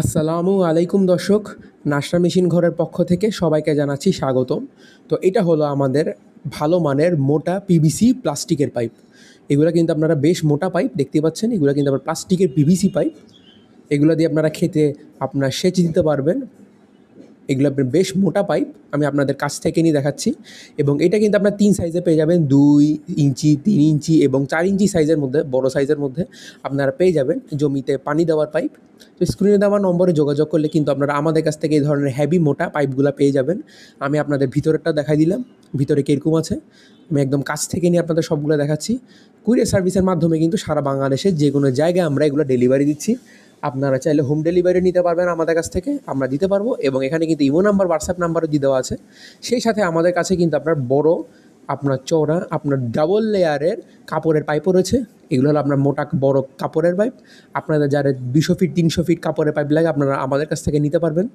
আসসালামু আলাইকুম দর্শক, নাশরা মেশিন ঘরের পক্ষ থেকে সবাইকে জানাচ্ছি স্বাগতম। তো এটা হলো আমাদের ভালো মানের মোটা পিভিসি প্লাস্টিকের পাইপ। এগুলা কিন্তু আপনারা বেশ মোটা পাইপ দেখতে পাচ্ছেন, এগুলা কিন্তু আবার প্লাস্টিকের পিভিসি পাইপ। এগুলা দিয়ে আপনারা খেতে আপনার সেচ দিতে পারবেন। এগুলো বেশ মোটা পাইপ, আমি আপনাদের কাছ থেকে নিয়ে দেখাচ্ছি। এবং এটা কিন্তু আপনার 3 সাইজে পেয়ে যাবেন, 2 ইঞ্চি, 3 ইঞ্চি এবং 4 ইঞ্চি সাইজের মধ্যে, বড় সাইজের মধ্যে আপনারা পেয়ে যাবেন জমিতে পানি দেওয়ার পাইপ। তো স্ক্রিনে দেওয়া নম্বরে যোগাযোগ করলে কিন্তু আপনারা আমাদের কাছ থেকে এই ধরনের হেভি মোটা পাইপগুলো পেয়ে যাবেন। আমি আপনাদের ভিতরেরটা দেখাই দিলাম, ভিতরে কীরকম আছে। আমি একদম কাছ থেকে নিয়ে আপনাদের সবগুলো দেখাচ্ছি। কুরিয়ার সার্ভিসের মাধ্যমে কিন্তু সারা বাংলাদেশের যে কোনো জায়গায় আমরা এগুলো ডেলিভারি দিচ্ছি। আপনারা চাইলে হোম ডেলিভারি নিতে পারবেন আমাদের কাছ থেকে, আমরা দিতে পারবো। এবং এখানে কিন্তু ইমো নাম্বার, হোয়াটসঅ্যাপ নাম্বারও দিয়ে দেওয়া আছে। সেই সাথে আমাদের কাছে কিন্তু আপনার বড়, আপনার চওড়া, আপনার ডাবল লেয়ারের কাপড়ের পাইপও রয়েছে। এগুলো হলো আপনার মোটা বড় কাপড়ের পাইপ। আপনাদের যারা 200 ফিট 300 ফিট কাপড়ের পাইপ লাগে আপনারা আমাদের কাছ থেকে নিতে পারবেন।